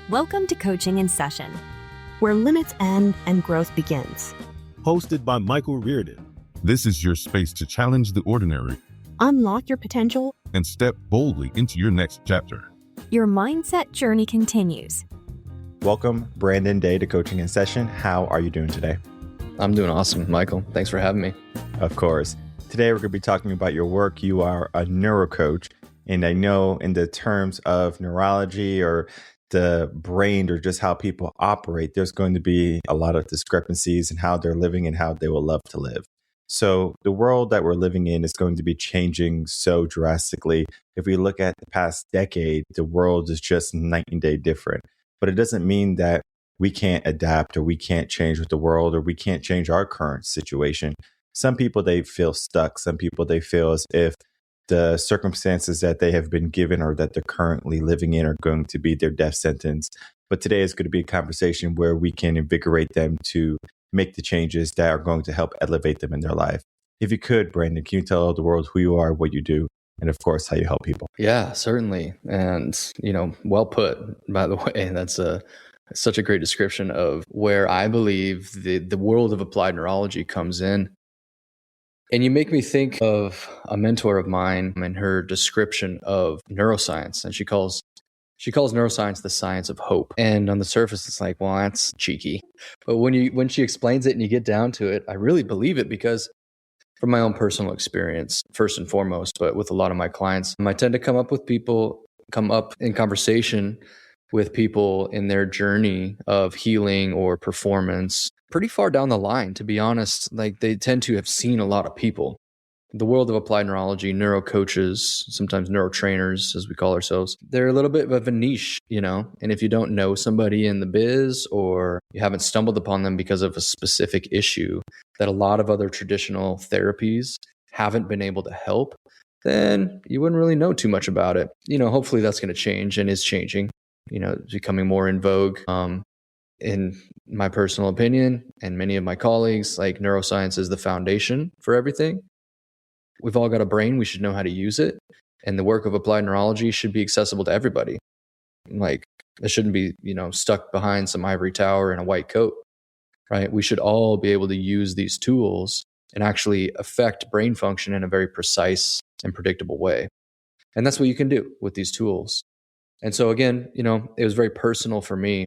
Welcome to Coaching in Session, where limits end and growth begins. Hosted by Michael Rearden. This is your space to challenge the ordinary, unlock your potential, and step boldly into your next chapter. Your mindset journey continues. Welcome, Brandon Day, to Coaching in Session. How are you doing today? I'm doing awesome, Michael. Thanks for having me. Of course. Today, we're going to be talking about your work. You are a neuro coach, and I know in the terms of neurology or the brain or just how people operate, there's going to be a lot of discrepancies in how they're living and how they will love to live. So the world that we're living in is going to be changing so drastically. If we look at the past decade, the world is just night and day different. But it doesn't mean that we can't adapt or we can't change with the world or we can't change our current situation. Some people, they feel stuck. Some people, they feel as if the circumstances that they have been given or that they're currently living in are going to be their death sentence. But today is going to be a conversation where we can invigorate them to make the changes that are going to help elevate them in their life. If you could, Brandon, can you tell the world who you are, what you do, and of course, how you help people? Yeah, certainly. And, well put, by the way. That's such a great description of where I believe the world of applied neurology comes in. And you make me think of a mentor of mine and her description of neuroscience. And she calls neuroscience the science of hope. And on the surface, it's like, well, that's cheeky. But when she explains it and you get down to it, I really believe it because from my own personal experience, first and foremost, but with a lot of my clients, I tend to come up in conversation with people in their journey of healing or performance pretty far down the line, to be honest. Like, they tend to have seen a lot of people. The world of applied neurology, neuro coaches, sometimes neuro trainers, as we call ourselves, they're a little bit of a niche, and if you don't know somebody in the biz or you haven't stumbled upon them because of a specific issue that a lot of other traditional therapies haven't been able to help, then you wouldn't really know too much about it. Hopefully that's going to change and is changing. It's becoming more in vogue. In my personal opinion, and many of my colleagues, like, neuroscience is the foundation for everything. We've all got a brain. We should know how to use it. And the work of applied neurology should be accessible to everybody. Like, it shouldn't be, stuck behind some ivory tower in a white coat, right? We should all be able to use these tools and actually affect brain function in a very precise and predictable way. And that's what you can do with these tools. And so again, it was very personal for me,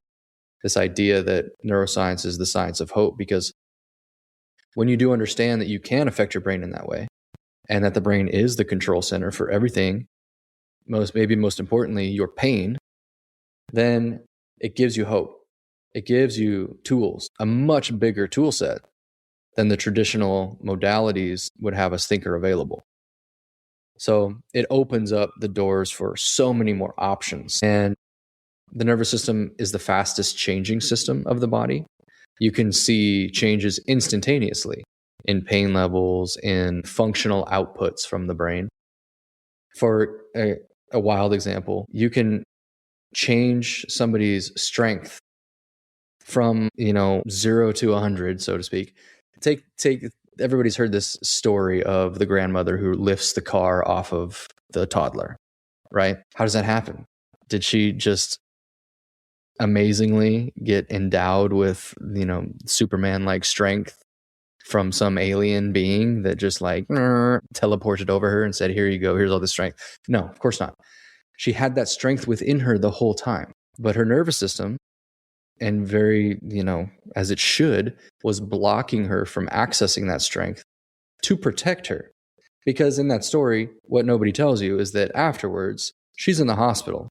this idea that neuroscience is the science of hope, because when you do understand that you can affect your brain in that way, and that the brain is the control center for everything, most importantly, your pain, then it gives you hope. It gives you tools, a much bigger tool set than the traditional modalities would have us think are available. So it opens up the doors for so many more options. And the nervous system is the fastest changing system of the body. You can see changes instantaneously in pain levels, in functional outputs from the brain. For a wild example, you can change somebody's strength from 0 to 100, so to speak. Take everybody's heard this story of the grandmother who lifts the car off of the toddler, right? How does that happen? Did she just amazingly get endowed with Superman-like strength from some alien being that just teleported over her and said, here you go, here's all the strength? No, of course not. She had that strength within her the whole time, but her nervous system, and very, as it should, was blocking her from accessing that strength to protect her. Because in that story, what nobody tells you is that afterwards, she's in the hospital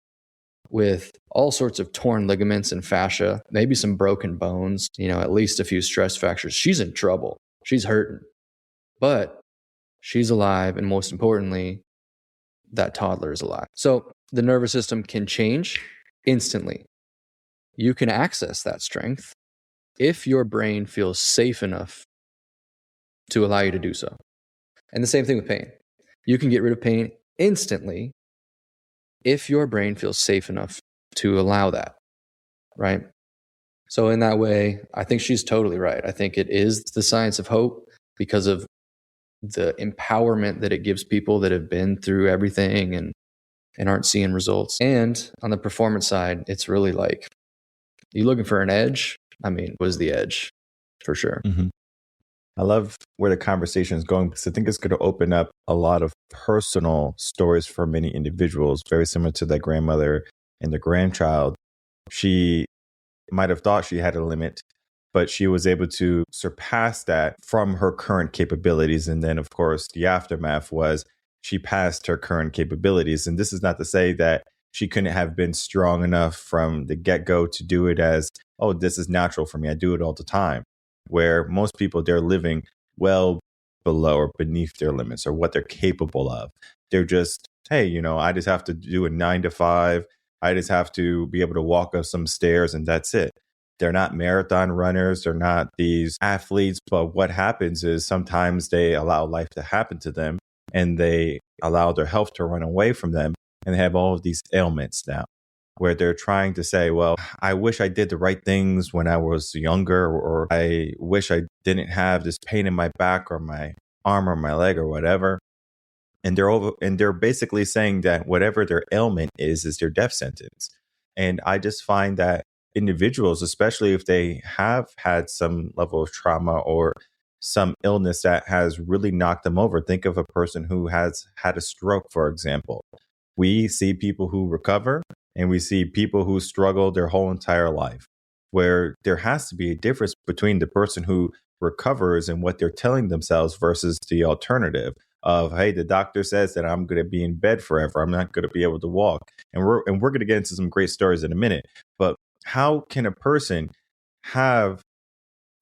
with all sorts of torn ligaments and fascia, maybe some broken bones, at least a few stress fractures. She's in trouble. She's hurting. But she's alive, and most importantly, that toddler is alive. So the nervous system can change instantly. You can access that strength if your brain feels safe enough to allow you to do so. And the same thing with pain. You can get rid of pain instantly if your brain feels safe enough to allow that, right? So in that way, I think she's totally right. I think it is the science of hope because of the empowerment that it gives people that have been through everything and aren't seeing results. And on the performance side, it's really like You looking for an edge? I mean, was the edge for sure. I love where the conversation is going because I think it's going to open up a lot of personal stories for many individuals, very similar to that grandmother and the grandchild. She might have thought she had a limit, but she was able to surpass that from her current capabilities. And then, of course, the aftermath was she passed her current capabilities. And this is not to say that she couldn't have been strong enough from the get-go to do it as, oh, this is natural for me. I do it all the time. Where most people, they're living well below or beneath their limits or what they're capable of. They're just, hey, I just have to do a 9 to 5. I just have to be able to walk up some stairs and that's it. They're not marathon runners. They're not these athletes. But what happens is sometimes they allow life to happen to them and they allow their health to run away from them. And they have all of these ailments now where they're trying to say, well, I wish I did the right things when I was younger, or I wish I didn't have this pain in my back or my arm or my leg or whatever. And they're basically saying that whatever their ailment is their death sentence. And I just find that individuals, especially if they have had some level of trauma or some illness that has really knocked them over. Think of a person who has had a stroke, for example. We see people who recover and we see people who struggle their whole entire life, where there has to be a difference between the person who recovers and what they're telling themselves versus the alternative of, hey, the doctor says that I'm going to be in bed forever. I'm not going to be able to walk. And we're going to get into some great stories in a minute. But how can a person have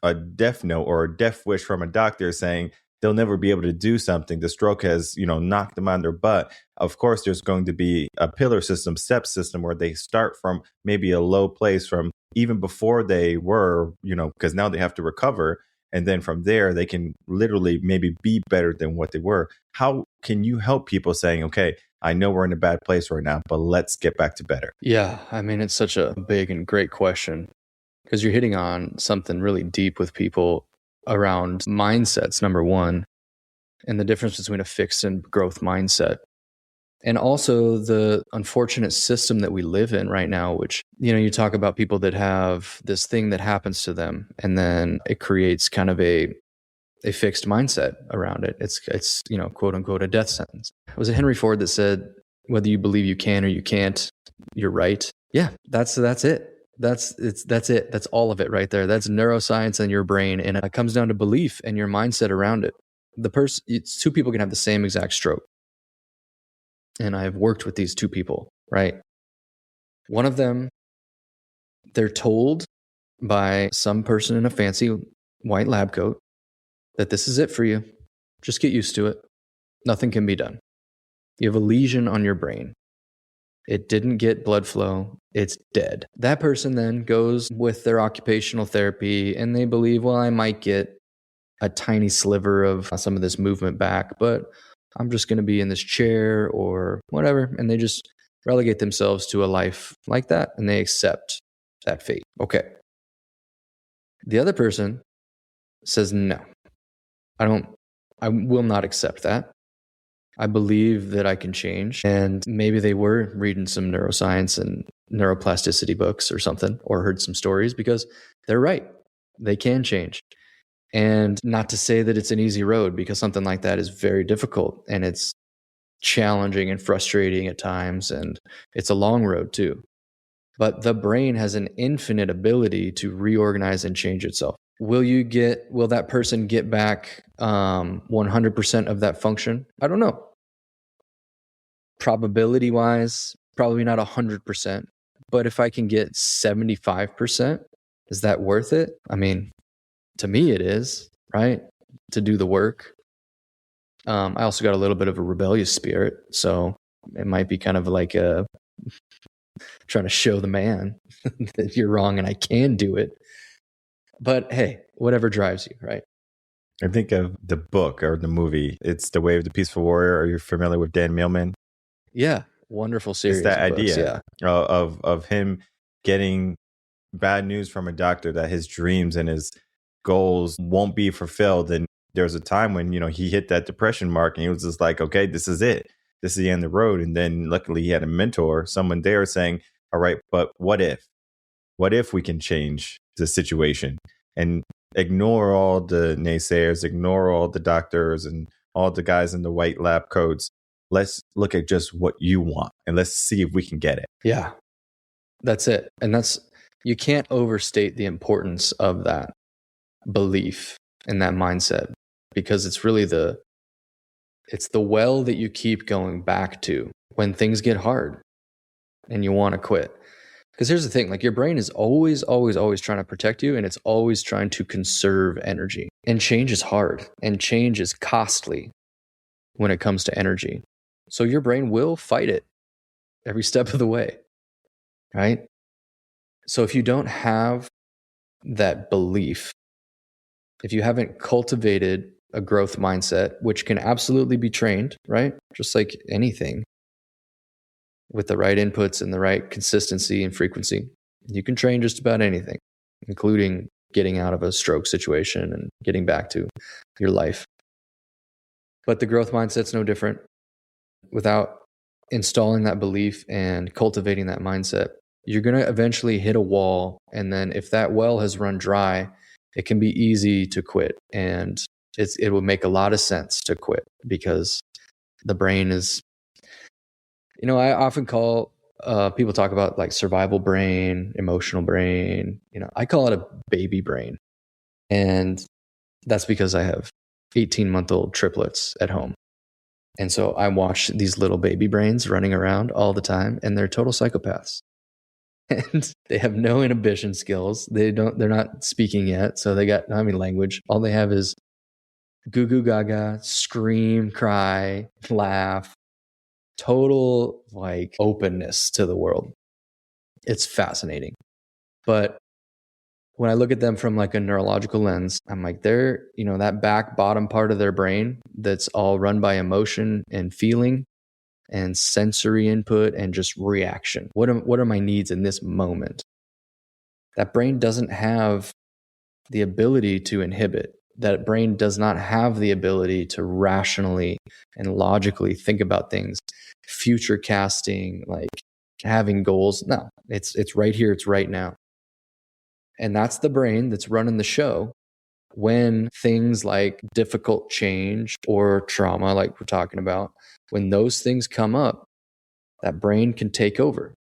a death note or a death wish from a doctor saying they'll never be able to do something? The stroke has, knocked them on their butt. Of course, there's going to be a pillar system, step system, where they start from maybe a low place from even before they were, because now they have to recover. And then from there, they can literally maybe be better than what they were. How can you help people saying, okay, I know we're in a bad place right now, but let's get back to better? Yeah, I mean, it's such a big and great question because you're hitting on something really deep with people around mindsets, number one, and the difference between a fixed and growth mindset. And also the unfortunate system that we live in right now, which, you talk about people that have this thing that happens to them and then it creates kind of a fixed mindset around it. It's quote unquote, a death sentence. Was it Henry Ford that said, whether you believe you can or you can't, you're right? Yeah, that's it. That's it. That's all of it right there. That's neuroscience and your brain. And it comes down to belief and your mindset around it. It's two people can have the same exact stroke. And I've worked with these two people, right? One of them, they're told by some person in a fancy white lab coat that this is it for you. Just get used to it. Nothing can be done. You have a lesion on your brain. It didn't get blood flow. It's dead. That person then goes with their occupational therapy and they believe, well, I might get a tiny sliver of some of this movement back, but I'm just going to be in this chair or whatever. And they just relegate themselves to a life like that and they accept that fate. Okay. The other person says, no, I will not accept that. I believe that I can change. And maybe they were reading some neuroscience and neuroplasticity books or something, or heard some stories because they're right. They can change. And not to say that it's an easy road, because something like that is very difficult and it's challenging and frustrating at times. And it's a long road too. But the brain has an infinite ability to reorganize and change itself. Will that person get back 100% of that function? I don't know. Probability wise, probably not 100%. But if I can get 75%, is that worth it? I mean, to me it is, right? To do the work. I also got a little bit of a rebellious spirit. So it might be kind of like trying to show the man that you're wrong and I can do it. But hey, whatever drives you, right? I think of the book or the movie. It's The Way of the Peaceful Warrior. Are you familiar with Dan Millman? Yeah, wonderful series. It's that of books, idea of him getting bad news from a doctor that his dreams and his goals won't be fulfilled. And there's a time when, he hit that depression mark and he was just like, okay, this is it. This is the end of the road. And then luckily he had a mentor, someone there saying, all right, but what if? What if we can change the situation and ignore all the naysayers, ignore all the doctors and all the guys in the white lab coats? Let's look at just what you want and let's see if we can get it. Yeah, that's it. And you can't overstate the importance of that belief and that mindset, because it's really it's the well that you keep going back to when things get hard and you want to quit. Because here's the thing, like your brain is always, always, always trying to protect you, and it's always trying to conserve energy. And change is hard, and change is costly when it comes to energy. So your brain will fight it every step of the way, right? So if you don't have that belief, if you haven't cultivated a growth mindset, which can absolutely be trained, right? Just like anything, with the right inputs and the right consistency and frequency, you can train just about anything, including getting out of a stroke situation and getting back to your life. But the growth mindset's no different. Without installing that belief and cultivating that mindset, you're going to eventually hit a wall. And then if that well has run dry, it can be easy to quit. And it will make a lot of sense to quit, because the brain is, I often call, people talk about like survival brain, emotional brain, I call it a baby brain. And that's because I have 18-month-old triplets at home. And so I watch these little baby brains running around all the time, and they're total psychopaths. And they have no inhibition skills. They're not speaking yet. So they got not even language. All they have is goo goo gaga, scream, cry, laugh, total like openness to the world. It's fascinating. But when I look at them from like a neurological lens, I'm like, they're, that back bottom part of their brain that's all run by emotion and feeling and sensory input and just reaction. What are my needs in this moment? That brain doesn't have the ability to inhibit. That brain does not have the ability to rationally and logically think about things, future casting, like having goals. No, it's right here. It's right now. And that's the brain that's running the show when things like difficult change or trauma, like we're talking about, when those things come up, that brain can take over.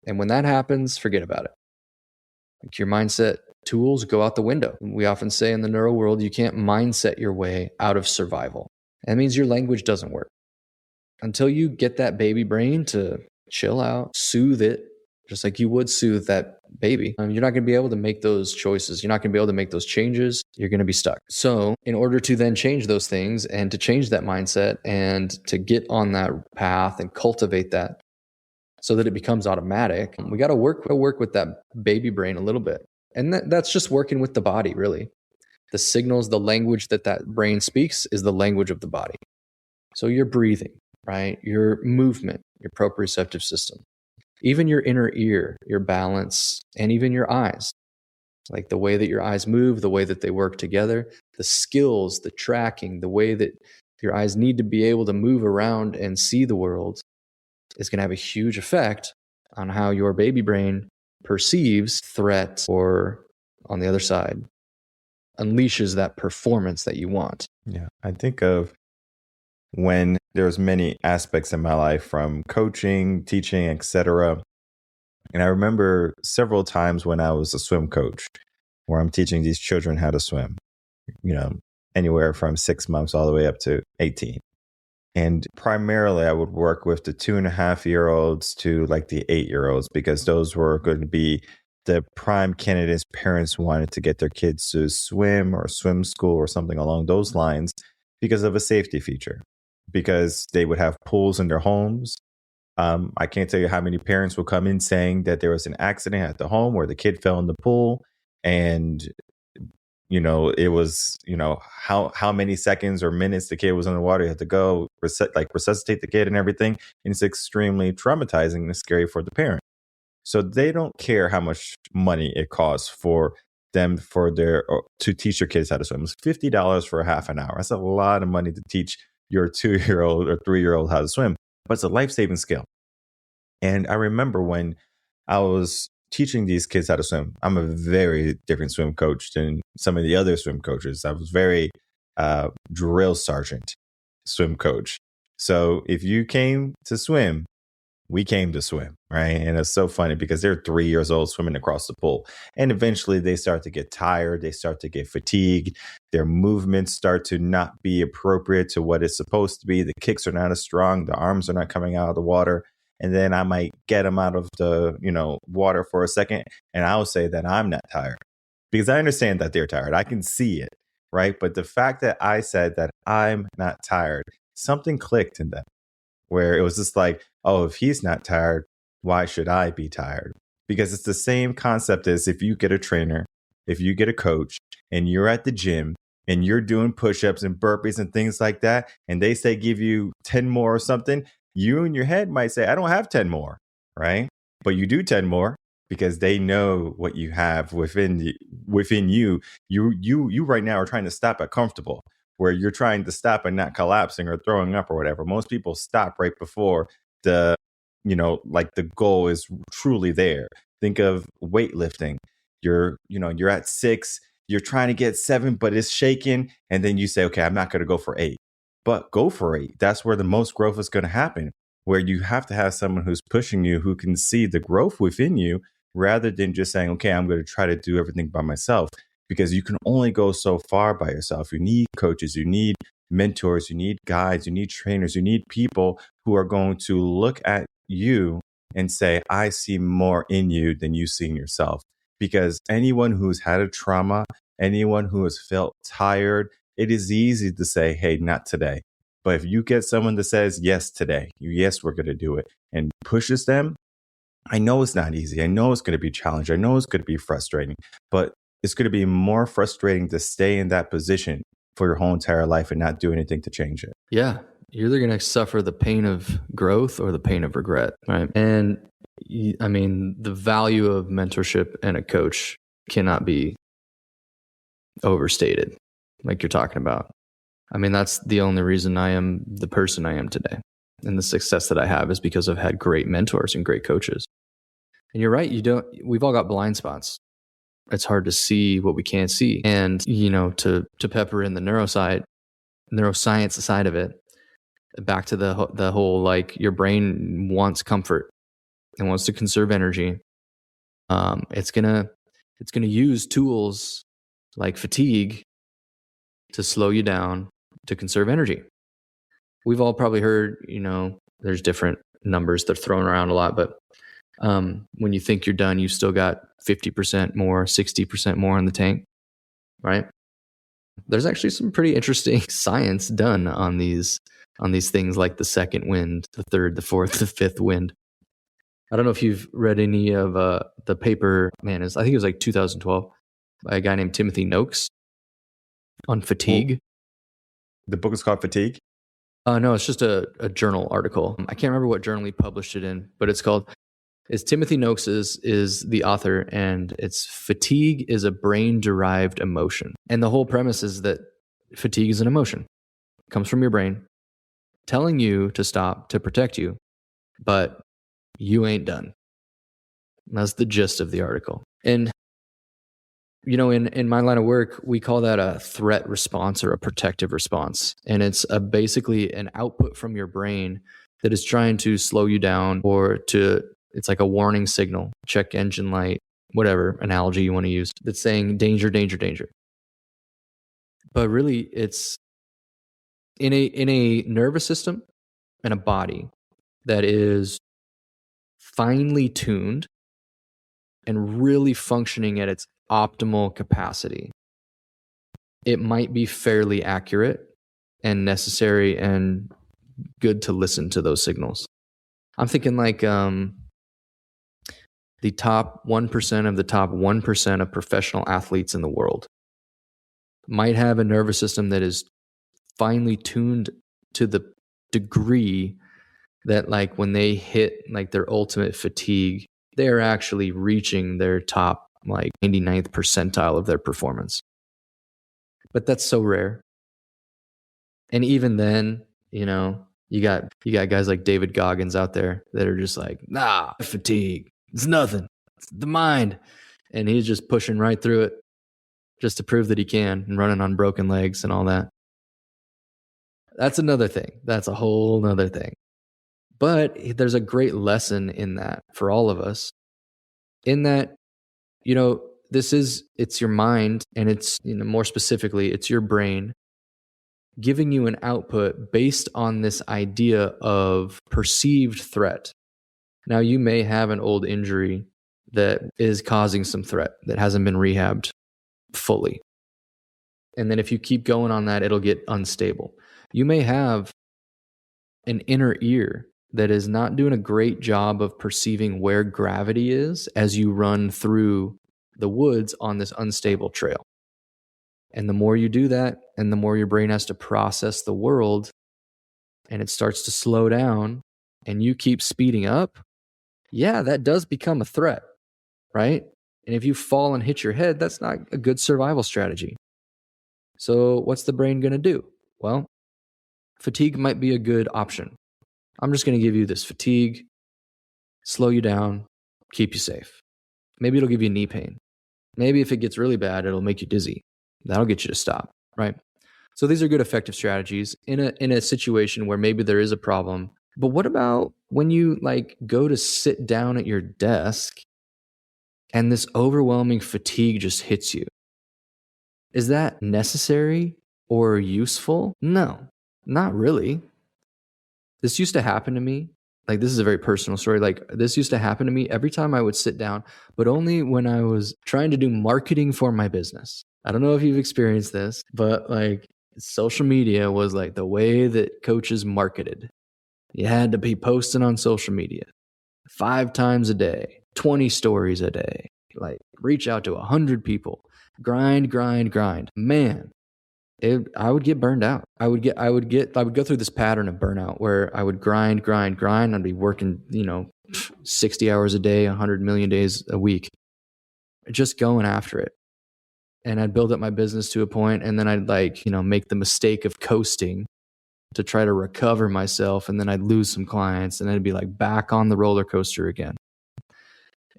And when that happens, forget about it. Like your mindset tools go out the window. We often say in the neuro world, you can't mindset your way out of survival. That means your language doesn't work. Until you get that baby brain to chill out, soothe it, just like you would soothe that baby, you're not going to be able to make those choices. You're not going to be able to make those changes. You're going to be stuck. So in order to then change those things and to change that mindset and to get on that path and cultivate that so that it becomes automatic, we got to work with that baby brain a little bit. And that's just working with the body, really. The signals, the language that brain speaks is the language of the body. So your breathing, right? Your movement, your proprioceptive system. Even your inner ear, your balance, and even your eyes. Like the way that your eyes move, the way that they work together, the skills, the tracking, the way that your eyes need to be able to move around and see the world is going to have a huge effect on how your baby brain perceives threat, or on the other side, unleashes that performance that you want. Yeah, I think of when there's many aspects in my life, from coaching, teaching, etc. And I remember several times when I was a swim coach, where I'm teaching these children how to swim, anywhere from 6 months all the way up to 18. And primarily I would work with the 2.5-year-olds to like the 8-year-olds, because those were going to be the prime candidates parents wanted to get their kids to swim or swim school or something along those lines, because of a safety feature, because they would have pools in their homes. I can't tell you how many parents will come in saying that there was an accident at the home where the kid fell in the pool, and it was, how many seconds or minutes the kid was in the water. You had to go resuscitate the kid and everything. And it's extremely traumatizing and scary for the parent. So they don't care how much money it costs for them to teach their kids how to swim. It's $50 for a half an hour. That's a lot of money to teach your 2-year-old or 3-year-old how to swim, but it's a life-saving skill. And I remember when I was teaching these kids how to swim. I'm a very different swim coach than some of the other swim coaches. I was very drill sergeant swim coach. So if you came to swim, we came to swim, right? And it's so funny because they're 3 years old swimming across the pool. And eventually they start to get tired. They start to get fatigued. Their movements start to not be appropriate to what it's supposed to be. The kicks are not as strong. The arms are not coming out of the water. And then I might get them out of the, water for a second. And I'll say that I'm not tired because I understand that they're tired. I can see it, right? But the fact that I said that I'm not tired, something clicked in them where it was just like, oh, if he's not tired, why should I be tired? Because it's the same concept as if you get a trainer, if you get a coach and you're at the gym and you're doing push-ups and burpees and things like that, and they say give you 10 more or something, you in your head might say, I don't have 10 more, right? But you do 10 more because they know what you have within you. You right now are trying to stop at comfortable, where you're trying to stop and not collapsing or throwing up or whatever. Most people stop right before the goal is truly there. Think of weightlifting. You're at 6, you're trying to get 7, but it's shaking. And then you say, okay, I'm not going to go for 8, but go for 8. That's where the most growth is going to happen, where you have to have someone who's pushing you, who can see the growth within you, rather than just saying, okay, I'm going to try to do everything by myself. Because you can only go so far by yourself. You need coaches, you need mentors, you need guides, you need trainers, you need people who are going to look at you and say, I see more in you than you see in yourself. Because anyone who's had a trauma, anyone who has felt tired, it is easy to say, hey, not today. But if you get someone that says, yes, today, yes, we're going to do it, and pushes them, I know it's not easy. I know it's going to be challenging. I know it's going to be frustrating, but it's going to be more frustrating to stay in that position for your whole entire life and not do anything to change it. Yeah. You're either going to suffer the pain of growth or the pain of regret, right? And the value of mentorship and a coach cannot be overstated, like you're talking about. That's the only reason I am the person I am today. And the success that I have is because I've had great mentors and great coaches. And you're right. We've all got blind spots. It's hard to see what we can't see. And, to pepper in the neuroscience side of it, back to the whole, like, your brain wants comfort and wants to conserve energy. It's gonna use tools like fatigue to slow you down to conserve energy. We've all probably heard, there's different numbers that are thrown around a lot, but when you think you're done, you've still got 50% more, 60% more in the tank, right? There's actually some pretty interesting science done on these things, like the second wind, the third, the fourth, the fifth wind. I don't know if you've read any of the paper, I think it was like 2012, by a guy named Timothy Noakes on fatigue. The book is called Fatigue? No, it's just a journal article. I can't remember what journal he published it in, but it's Timothy Noakes is the author, and it's Fatigue is a Brain-Derived Emotion. And the whole premise is that fatigue is an emotion. It comes from your brain telling you to stop, to protect you, but you ain't done. And that's the gist of the article. And, in my line of work, we call that a threat response or a protective response. And it's basically an output from your brain that is trying to slow you down, or it's like a warning signal, check engine light, whatever analogy you want to use, that's saying danger, danger, danger. But really, it's in a nervous system and a body that is finely tuned and really functioning at its optimal capacity. It might be fairly accurate and necessary and good to listen to those signals. I'm thinking like the top 1% of the top 1% of professional athletes in the world might have a nervous system that is finely tuned to the degree that, like, when they hit like their ultimate fatigue, they are actually reaching their top, like, 99th percentile of their performance. But that's so rare. And even then, you got guys like David Goggins out there that are just like, fatigue, it's nothing. It's the mind. And he's just pushing right through it just to prove that he can and running on broken legs and all that. That's another thing. That's a whole nother thing. But there's a great lesson in that for all of us, in that, it's your mind, and it's, more specifically, it's your brain giving you an output based on this idea of perceived threat. Now, you may have an old injury that is causing some threat that hasn't been rehabbed fully. And then if you keep going on that, it'll get unstable. You may have an inner ear that is not doing a great job of perceiving where gravity is as you run through the woods on this unstable trail. And the more you do that, and the more your brain has to process the world, and it starts to slow down, and you keep speeding up, yeah, that does become a threat, right? And if you fall and hit your head, that's not a good survival strategy. So what's the brain going to do? Well, fatigue might be a good option. I'm just going to give you this fatigue, slow you down, keep you safe. Maybe it'll give you knee pain. Maybe if it gets really bad, it'll make you dizzy. That'll get you to stop, right? So these are good effective strategies in a situation where maybe there is a problem. But what about when you go to sit down at your desk and this overwhelming fatigue just hits you? Is that necessary or useful? No, not really. This used to happen to me. This is a very personal story. This used to happen to me every time I would sit down, but only when I was trying to do marketing for my business. I don't know if you've experienced this, but social media was the way that coaches marketed. You had to be posting on social media 5 times a day, 20 stories a day, reach out to 100 people, grind. Man, I would get burned out. I would go through this pattern of burnout where I would grind. I'd be working, 60 hours a day, 100 million days a week, just going after it. And I'd build up my business to a point, and then I'd make the mistake of coasting to try to recover myself. And then I'd lose some clients, and I'd be back on the roller coaster again.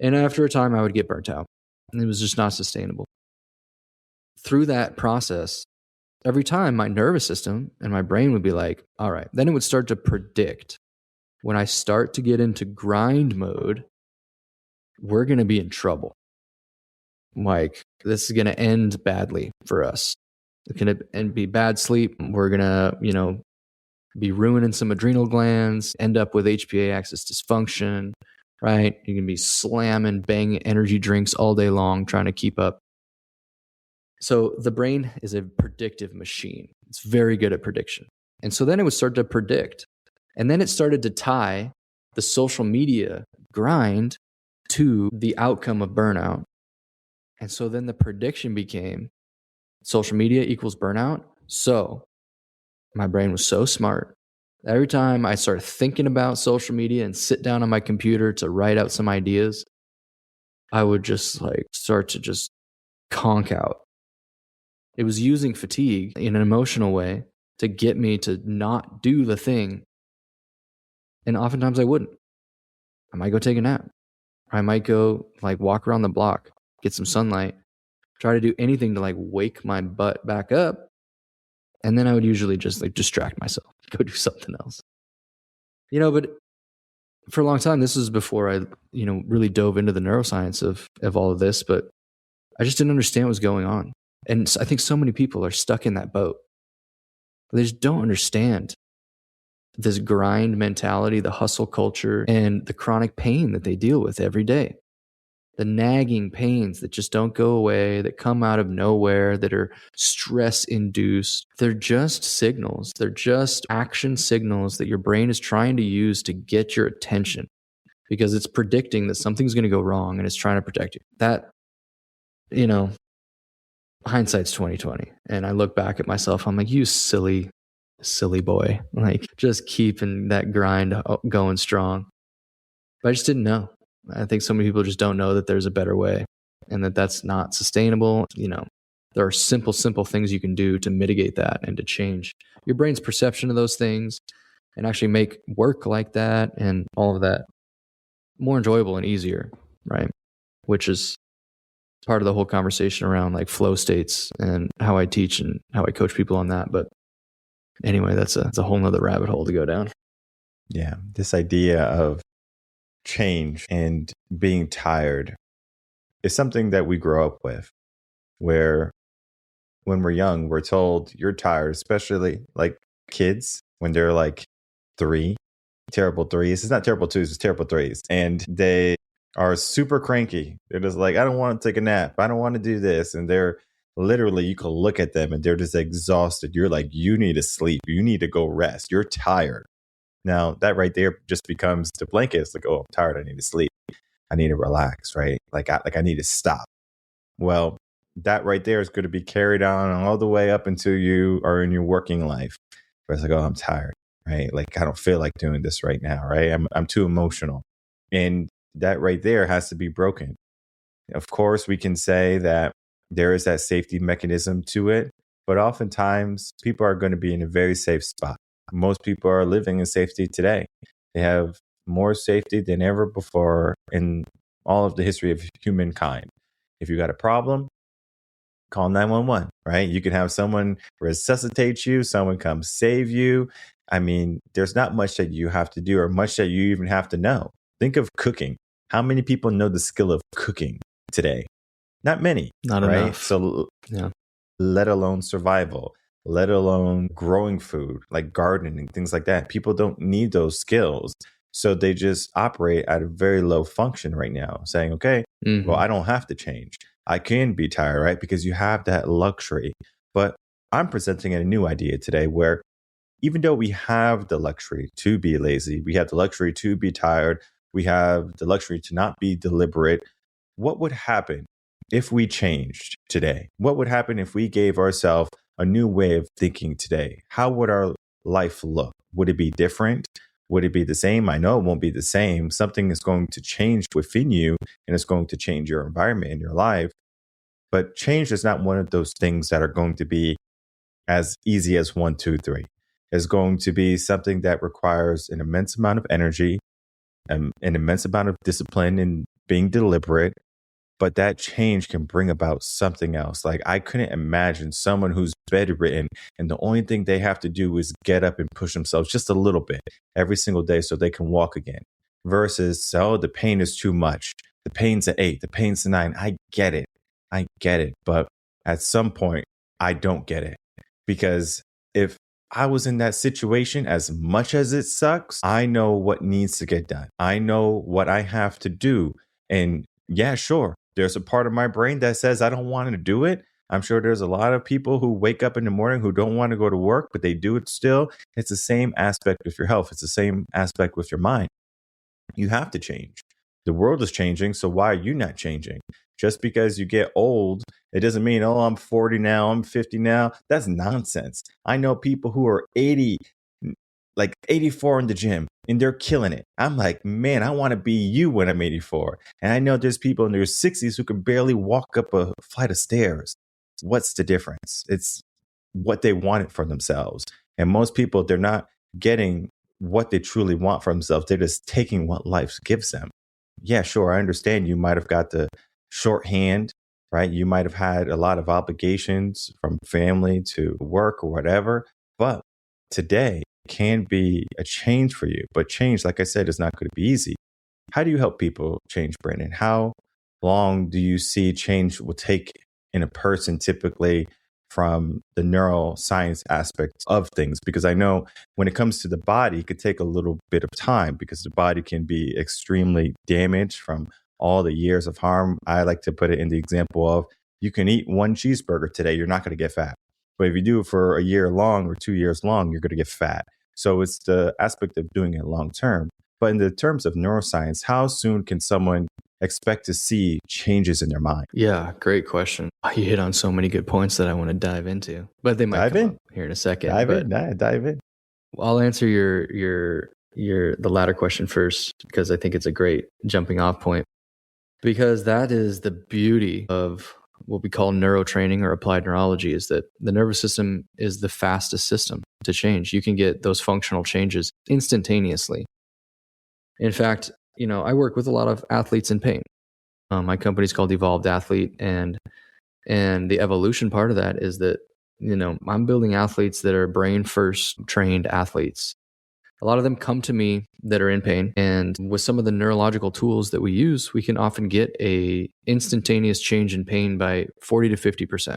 And after a time I would get burnt out, and it was just not sustainable. Through that process, every time my nervous system and my brain would be all right, then it would start to predict when I start to get into grind mode, we're going to be in trouble. This is going to end badly for us. It's going to be bad sleep. We're going to, be ruining some adrenal glands, end up with HPA axis dysfunction, right? You're going to be slamming, banging energy drinks all day long, trying to keep up. So the brain is a predictive machine. It's very good at prediction. And so then it would start to predict. And then it started to tie the social media grind to the outcome of burnout. And so then the prediction became social media equals burnout. So my brain was so smart. Every time I started thinking about social media and sit down on my computer to write out some ideas, I would just start to just conk out. It was using fatigue in an emotional way to get me to not do the thing. And oftentimes I wouldn't. I might go take a nap. Or I might go walk around the block, get some sunlight, try to do anything to wake my butt back up. And then I would usually just distract myself, go do something else. But for a long time, this was before I, really dove into the neuroscience of all of this, but I just didn't understand what was going on. And I think so many people are stuck in that boat. They just don't understand this grind mentality, the hustle culture, and the chronic pain that they deal with every day. The nagging pains that just don't go away, that come out of nowhere, that are stress-induced. They're just signals. They're just action signals that your brain is trying to use to get your attention because it's predicting that something's going to go wrong and it's trying to protect you. That, hindsight's 2020. And I look back at myself, I'm you silly boy, just keeping that grind going strong. But I just didn't know. I think so many people just don't know that there's a better way and that that's not sustainable. There are simple things you can do to mitigate that and to change your brain's perception of those things and actually make work like that and all of that more enjoyable and easier, right? which is part of the whole conversation around like flow states and how I teach and how I coach people on that. But anyway, that's a whole nother rabbit hole to go down. Yeah. This idea of change and being tired is something that we grow up with, where when we're young, we're told you're tired, especially like kids when they're like 3, terrible threes. It's not terrible twos, it's terrible threes. And they are super cranky. They're just like, I don't want to take a nap. I don't want to do this. And they're literally, you can look at them and they're just exhausted. You're like, you need to sleep. You need to go rest. You're tired. Now that right there just becomes the blanket. It's like, oh, I'm tired. I need to sleep. I need to relax, right? Like I need to stop. Well, that right there is going to be carried on all the way up until you are in your working life. Where it's like, oh, I'm tired, right? Like I don't feel like doing this right now, right? I'm too emotional. And that right there has to be broken. Of course, we can say that there is that safety mechanism to it, but oftentimes people are going to be in a very safe spot. Most people are living in safety today. They have more safety than ever before in all of the history of humankind. If you got a problem, call 911, right? You can have someone resuscitate you, someone come save you. I mean, there's not much that you have to do or much that you even have to know. Think of cooking. How many people know the skill of cooking today? Not many. Not right? enough. So, yeah. Let alone survival, let alone growing food, like gardening, things like that. People don't need those skills. So they just operate at a very low function right now, saying, okay, well, I don't have to change. I can be tired, right? Because you have that luxury. But I'm presenting a new idea today where even though we have the luxury to be lazy, we have the luxury to be tired, we have the luxury to not be deliberate, what would happen if we changed today? What would happen if we gave ourselves a new way of thinking today? How would our life look? Would it be different? Would it be the same? I know it won't be the same. Something is going to change within you and it's going to change your environment in your life. But change is not one of those things that are going to be as easy as 1, 2, 3. It's going to be something that requires an immense amount of energy, an immense amount of discipline and being deliberate. But that change can bring about something else. Like I couldn't imagine someone who's bedridden and the only thing they have to do is get up and push themselves just a little bit every single day so they can walk again. Versus, oh, the pain is too much. The pain's an 8, the pain's a 9. I get it. But at some point, I don't get it. Because if I was in that situation, as much as it sucks, I know what needs to get done. I know what I have to do. And yeah, sure. There's a part of my brain that says I don't want to do it. I'm sure there's a lot of people who wake up in the morning who don't want to go to work, but they do it still. It's the same aspect with your health. It's the same aspect with your mind. You have to change. The world is changing. So why are you not changing? Just because you get old, it doesn't mean, oh, I'm 40 now, I'm 50 now. That's nonsense. I know people who are 80, like 84 in the gym, and they're killing it. I'm like, man, I want to be you when I'm 84. And I know there's people in their 60s who can barely walk up a flight of stairs. What's the difference? It's what they wanted for themselves. And most people, they're not getting what they truly want for themselves. They're just taking what life gives them. Yeah, sure. I understand you might have got the shorthand, right? You might have had a lot of obligations from family to work or whatever. But today can be a change for you. But change, like I said, is not going to be easy. How do you help people change, Brandon? How long do you see change will take in a person typically from the neuroscience aspects of things? Because I know when it comes to the body, it could take a little bit of time because the body can be extremely damaged from all the years of harm. I like to put it in the example of you can eat 1 cheeseburger today, you're not going to get fat. But if you do it for a year long or 2 years long, you're going to get fat. So it's the aspect of doing it long term. But in the terms of neuroscience, how soon can someone expect to see changes in their mind? Yeah, great question. You hit on so many good points that I want to dive into, but they might come up here in a second. Dive in. I'll answer the latter question first because I think it's a great jumping off point. Because that is the beauty of what we call neurotraining or applied neurology, is that the nervous system is the fastest system to change. You can get those functional changes instantaneously. In fact, I work with a lot of athletes in pain. My company's called Evolved Athlete, and the evolution part of that is that, I'm building athletes that are brain first trained athletes. A lot of them come to me that are in pain, and with some of the neurological tools that we use, we can often get a instantaneous change in pain by 40 to 50%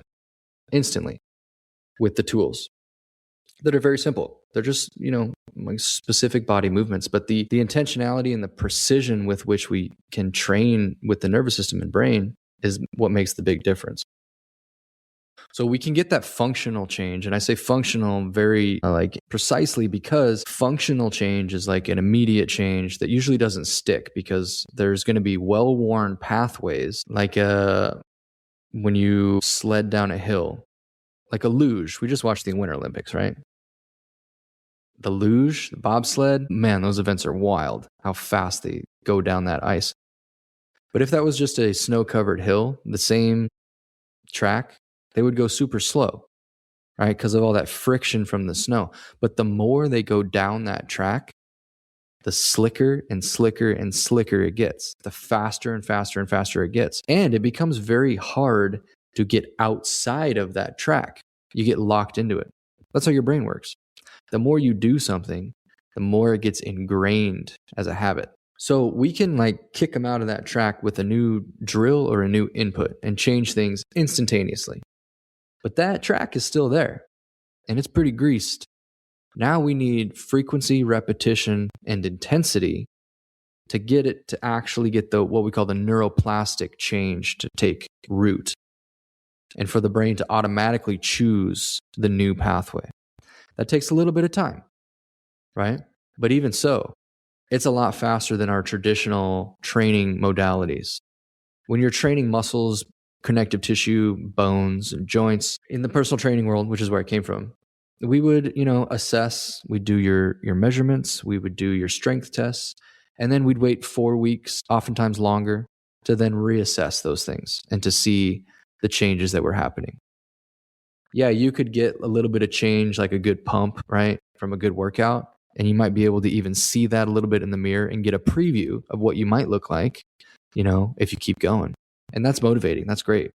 instantly with the tools that are very simple. They're just, like specific body movements, but the intentionality and the precision with which we can train with the nervous system and brain is what makes the big difference. So we can get that functional change. And I say functional very precisely because functional change is like an immediate change that usually doesn't stick, because there's going to be well-worn pathways, like when you sled down a hill, like a luge. We just watched the Winter Olympics, right? The luge, the bobsled, man, those events are wild, how fast they go down that ice. But if that was just a snow-covered hill, the same track, they would go super slow, right? Because of all that friction from the snow. But the more they go down that track, the slicker and slicker and slicker it gets, the faster and faster and faster it gets. And it becomes very hard to get outside of that track. You get locked into it. That's how your brain works. The more you do something, the more it gets ingrained as a habit. So we can kick them out of that track with a new drill or a new input and change things instantaneously. But that track is still there and it's pretty greased. Now we need frequency, repetition, and intensity to get it to actually get what we call the neuroplastic change to take root, and for the brain to automatically choose the new pathway. That takes a little bit of time, right? But even so, it's a lot faster than our traditional training modalities. When you're training muscles, connective tissue, bones, and joints in the personal training world, which is where I came from, we would, assess, we'd do your measurements, we would do your strength tests, and then we'd wait 4 weeks, oftentimes longer, to then reassess those things and to see the changes that were happening. Yeah, you could get a little bit of change, like a good pump, right, from a good workout. And you might be able to even see that a little bit in the mirror and get a preview of what you might look like, if you keep going. And that's motivating. That's great.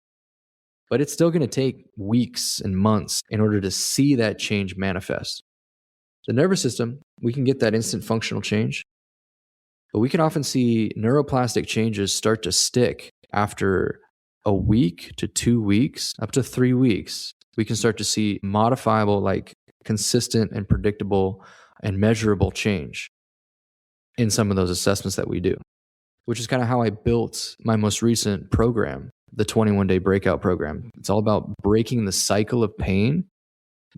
But it's still going to take weeks and months in order to see that change manifest. The nervous system, we can get that instant functional change, but we can often see neuroplastic changes start to stick after a week to 2 weeks, up to 3 weeks. We can start to see modifiable, consistent and predictable and measurable change in some of those assessments that we do, which is kind of how I built my most recent program, the 21-day breakout program. It's all about breaking the cycle of pain,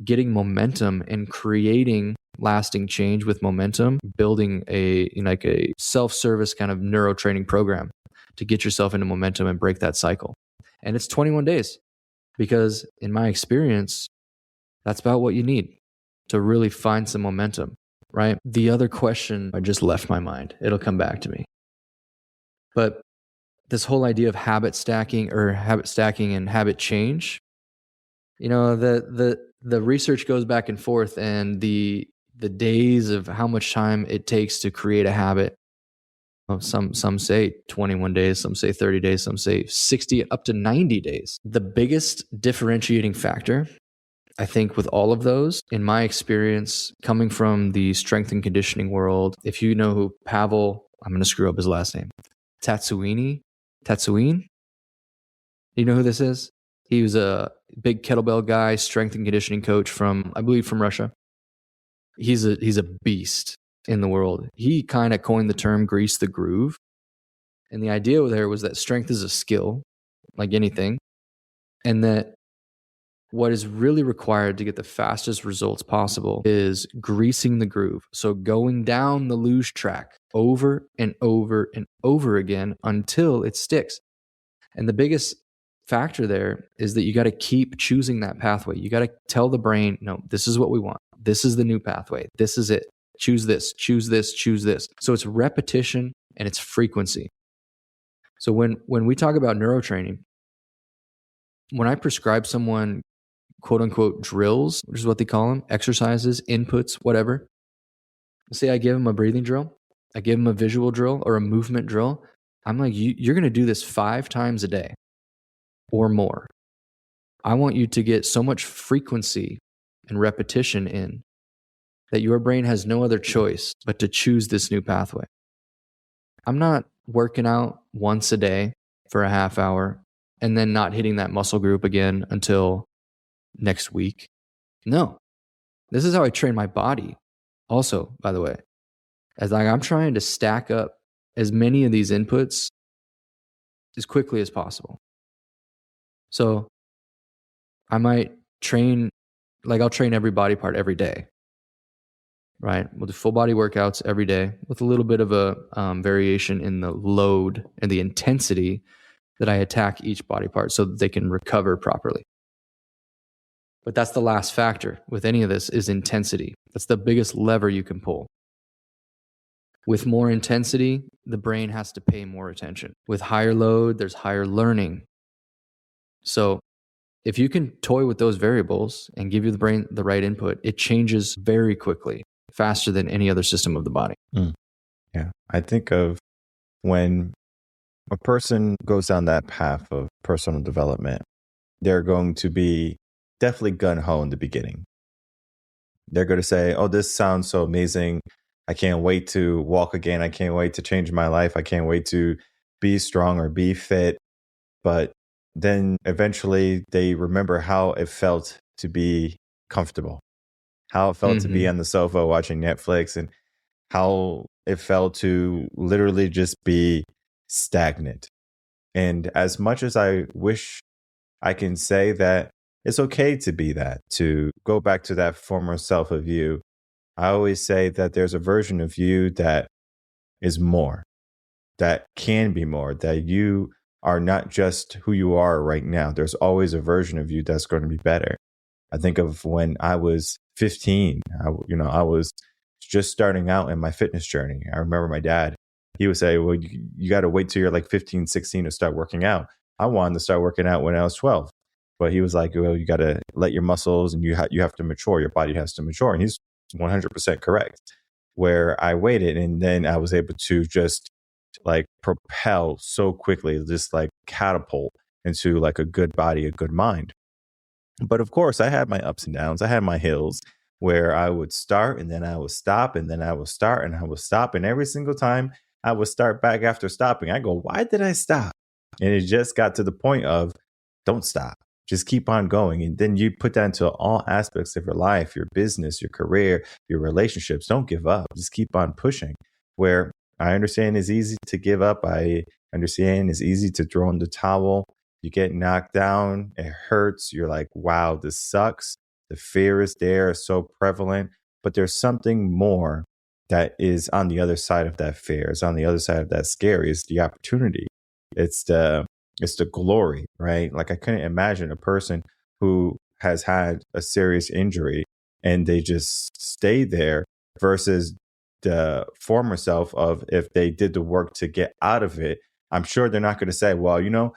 getting momentum, and creating lasting change with momentum, building a self-service kind of neuro training program to get yourself into momentum and break that cycle. And it's 21 days. Because in my experience, that's about what you need to really find some momentum, right? The other question, I just left my mind. It'll come back to me. But this whole idea of habit stacking and habit change, the research goes back and forth, and the days of how much time it takes to create a habit. Some say 21 days, some say 30 days, some say 60, up to 90 days. The biggest differentiating factor, I think, with all of those, in my experience, coming from the strength and conditioning world, if you know who Pavel, I'm going to screw up his last name, Tatsuin? You know who this is? He was a big kettlebell guy, strength and conditioning coach from Russia. He's a beast in the world. He kind of coined the term grease the groove. And the idea there was that strength is a skill, like anything, and that what is really required to get the fastest results possible is greasing the groove. So going down the luge track over and over and over again until it sticks. And the biggest factor there is that you got to keep choosing that pathway. You got to tell the brain, no, this is what we want. This is the new pathway. This is it. Choose this, choose this, choose this. So it's repetition and it's frequency. So when we talk about neurotraining, when I prescribe someone quote unquote drills, which is what they call them, exercises, inputs, whatever, say I give them a breathing drill, I give them a visual drill or a movement drill, I'm like, you're going to do this 5 times a day or more. I want you to get so much frequency and repetition in that your brain has no other choice but to choose this new pathway. I'm not working out once a day for a half hour and then not hitting that muscle group again until next week. No, this is how I train my body. Also, by the way, as like I'm trying to stack up as many of these inputs as quickly as possible. So I might train, like I'll train every body part every day, right? We'll do full body workouts every day with a little bit of a variation in the load and the intensity that I attack each body part so that they can recover properly. But that's the last factor with any of this is intensity. That's the biggest lever you can pull. With more intensity, the brain has to pay more attention. With higher load, there's higher learning. So if you can toy with those variables and give your brain the right input, it changes very quickly, faster than any other system of the body. Yeah. I think of when a person goes down that path of personal development, they're going to be definitely gung-ho in the beginning. They're going to say, oh, this sounds so amazing. I can't wait to walk again. I can't wait to change my life. I can't wait to be strong or be fit. But then eventually they remember how it felt to be comfortable, how it felt to be on the sofa watching Netflix, and how it felt to literally just be stagnant. And as much as I wish I can say that it's okay to be that, to go back to that former self of you, I always say that there's a version of you that is more, that can be more, that you are not just who you are right now. There's always a version of you that's going to be better. I think of when I was 15, I was just starting out in my fitness journey. I remember my dad, he would say, well, you got to wait till you're like 15, 16 to start working out. I wanted to start working out when I was 12. But he was like, well, you got to let your muscles and you have to mature. Your body has to mature. And he's 100% correct. Where I waited and then I was able to just like propel so quickly, just like catapult into like a good body, a good mind. But of course, I had my ups and downs. I had my hills where I would start and then I would stop and then I would start and I would stop. And every single time I would start back after stopping, I go, why did I stop? And it just got to the point of don't stop. Just keep on going. And then you put that into all aspects of your life, your business, your career, your relationships. Don't give up. Just keep on pushing. Where I understand it's easy to give up. I understand it's easy to throw in the towel. You get knocked down. It hurts. You're like, wow, this sucks. The fear is there, it's so prevalent. But there's something more that is on the other side of that fear. It's on the other side of that scare. It's the opportunity. It's the glory, right? Like I couldn't imagine a person who has had a serious injury and they just stay there versus the former self of if they did the work to get out of it. I'm sure they're not going to say, well,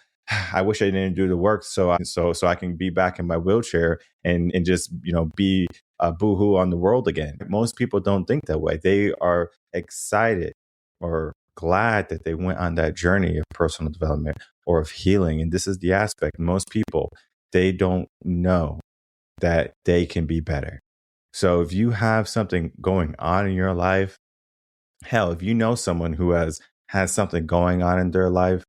I wish I didn't do the work so I can be back in my wheelchair and just, be a boohoo on the world again. Most people don't think that way. They are excited or glad that they went on that journey of personal development or of healing. And this is the aspect. Most people, they don't know that they can be better. So if you have something going on in your life, hell, if you know someone who has something going on in their life,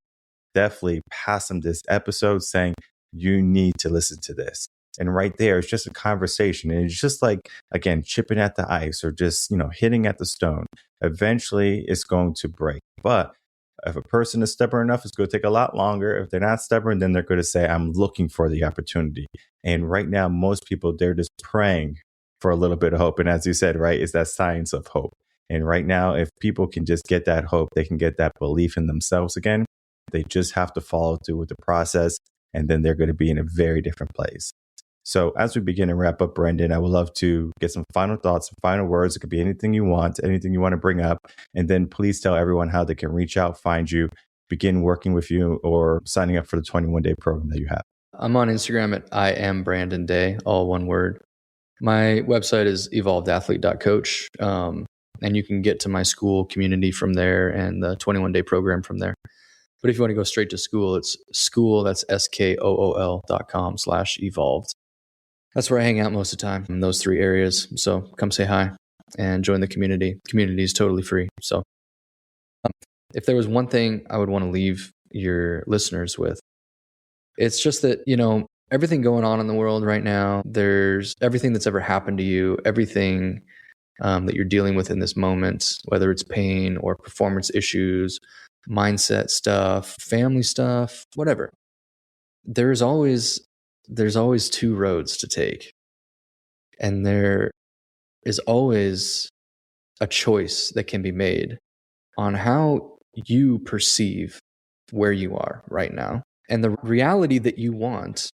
definitely pass them this episode saying, you need to listen to this. And right there, it's just a conversation. And it's just like, again, chipping at the ice or just, hitting at the stone. Eventually, it's going to break. But if a person is stubborn enough, it's going to take a lot longer. If they're not stubborn, then they're going to say, I'm looking for the opportunity. And right now, most people, they're just praying for a little bit of hope. And as you said, right, it's that science of hope. And right now, if people can just get that hope, they can get that belief in themselves again. They just have to follow through with the process. And then they're going to be in a very different place. So as we begin to wrap up, Brendan, I would love to get some final thoughts, some final words. It could be anything you want to bring up. And then please tell everyone how they can reach out, find you, begin working with you, or signing up for the 21-day program that you have. I'm on Instagram at I am Brandon Day, all one word. My website is evolvedathlete.coach. And you can get to my school community from there and the 21-day program from there. But if you want to go straight to school, it's school, that's skool.com/evolved. That's where I hang out most of the time, in those 3 areas. So come say hi and join the community. Community is totally free. So if there was one thing I would want to leave your listeners with, it's just that, everything going on in the world right now, there's everything that's ever happened to you, everything that you're dealing with in this moment, whether it's pain or performance issues, mindset stuff, family stuff, whatever. There's always 2 roads to take. And there is always a choice that can be made on how you perceive where you are right now. And the reality that you want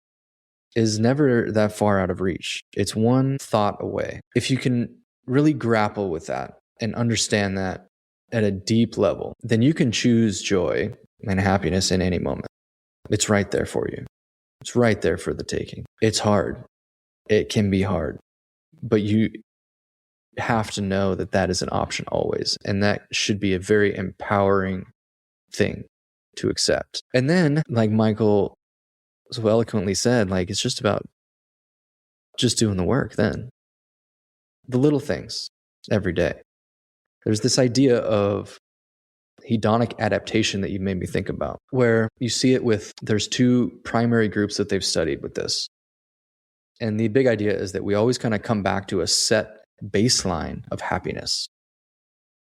is never that far out of reach. It's one thought away. If you can really grapple with that and understand that at a deep level, then you can choose joy and happiness in any moment. It's right there for you. It's right there for the taking. It's hard. It can be hard, but you have to know that that is an option always. And that should be a very empowering thing to accept. And then, like Michael so eloquently said, it's just about just doing the work then. The little things every day. There's this idea of hedonic adaptation that you made me think about, where you see it there's 2 primary groups that they've studied with this. And the big idea is that we always kind of come back to a set baseline of happiness,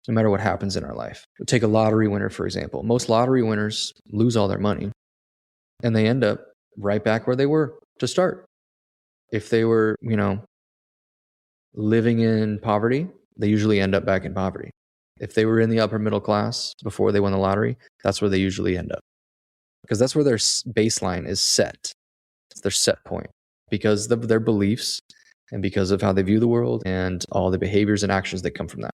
no matter what happens in our life. Take a lottery winner, for example. Most lottery winners lose all their money, and they end up right back where they were to start. If they were, living in poverty, they usually end up back in poverty. If they were in the upper middle class before they won the lottery, that's where they usually end up. Because that's where their baseline is set. It's their set point. Because of their beliefs and because of how they view the world and all the behaviors and actions that come from that.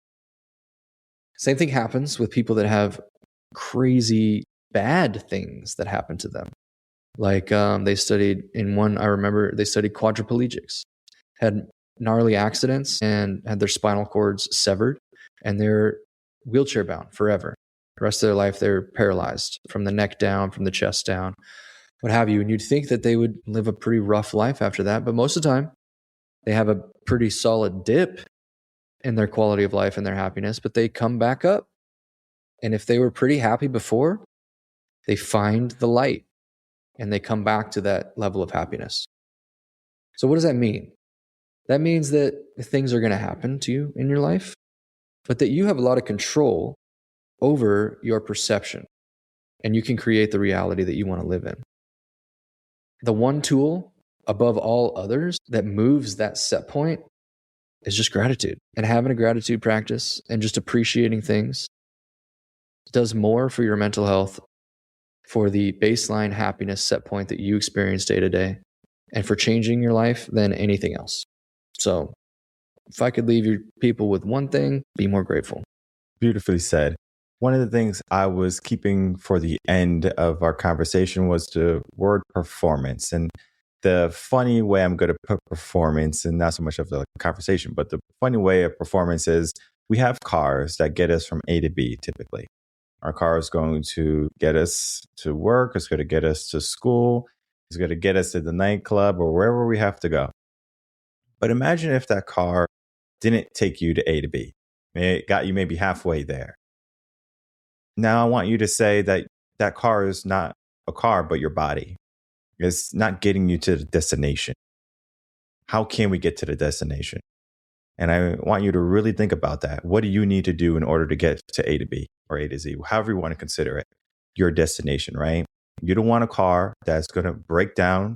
Same thing happens with people that have crazy bad things that happen to them. They studied I remember they studied quadriplegics, had gnarly accidents and had their spinal cords severed, and they're wheelchair bound forever. The rest of their life, they're paralyzed from the neck down, from the chest down, what have you. And you'd think that they would live a pretty rough life after that. But most of the time, they have a pretty solid dip in their quality of life and their happiness, but they come back up. And if they were pretty happy before, they find the light and they come back to that level of happiness. So what does that mean? That means that things are going to happen to you in your life, but that you have a lot of control over your perception, and you can create the reality that you want to live in. The one tool above all others that moves that set point is just gratitude. And having a gratitude practice and just appreciating things does more for your mental health, for the baseline happiness set point that you experience day to day, and for changing your life than anything else. So if I could leave your people with one thing, be more grateful. Beautifully said. One of the things I was keeping for the end of our conversation was the word performance. And the funny way I'm going to put performance, and not so much of the conversation, but the funny way of performance is we have cars that get us from A to B typically. Our car is going to get us to work, it's going to get us to school, it's going to get us to the nightclub or wherever we have to go. But imagine if that car didn't take you to A to B. It got you maybe halfway there. Now I want you to say that that car is not a car, but your body. It's not getting you to the destination. How can we get to the destination? And I want you to really think about that. What do you need to do in order to get to A to B or A to Z, however you want to consider it, your destination, right? You don't want a car that's going to break down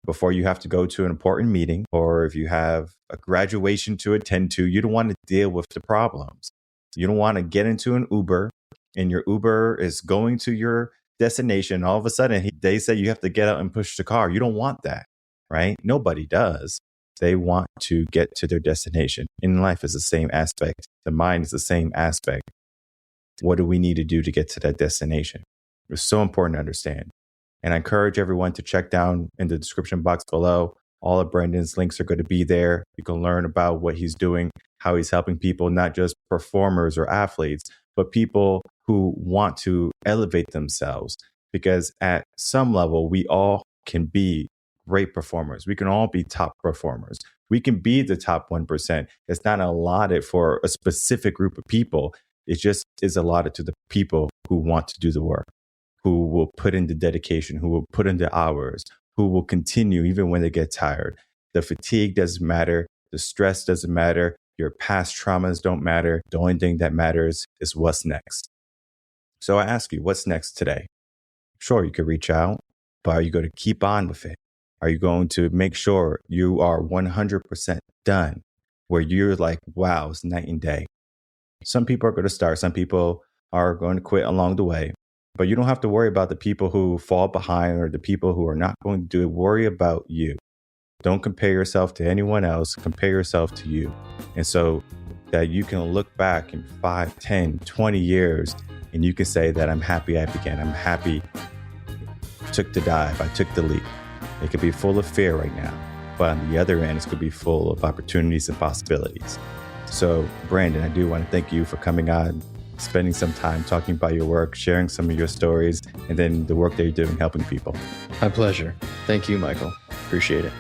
before you have to go to an important meeting, or if you have a graduation to attend to, you don't want to deal with the problems. You don't want to get into an Uber and your Uber is going to your destination. All of a sudden, they say you have to get out and push the car. You don't want that, right? Nobody does. They want to get to their destination. In life is the same aspect. The mind is the same aspect. What do we need to do to get to that destination? It's so important to understand. And I encourage everyone to check down in the description box below. All of Brendan's links are going to be there. You can learn about what he's doing, how he's helping people, not just performers or athletes, but people who want to elevate themselves, because at some level, we all can be great performers. We can all be top performers. We can be the top 1%. It's not allotted for a specific group of people. It just is allotted to the people who want to do the work, who will put in the dedication, who will put in the hours, who will continue even when they get tired. The fatigue doesn't matter. The stress doesn't matter. Your past traumas don't matter. The only thing that matters is what's next. So I ask you, what's next today? Sure, you could reach out, but are you going to keep on with it? Are you going to make sure you are 100% done, where you're like, wow, it's night and day? Some people are going to start. Some people are going to quit along the way. But you don't have to worry about the people who fall behind or the people who are not going to do it. Worry about you. Don't compare yourself to anyone else. Compare yourself to you. And so that you can look back in 5, 10, 20 years and you can say that I'm happy I began. I'm happy I took the dive. I took the leap. It could be full of fear right now, but on the other end, it could be full of opportunities and possibilities. So, Brandon, I do want to thank you for coming on, spending some time talking about your work, sharing some of your stories, and then the work that you're doing helping people. My pleasure. Thank you, Michael. Appreciate it.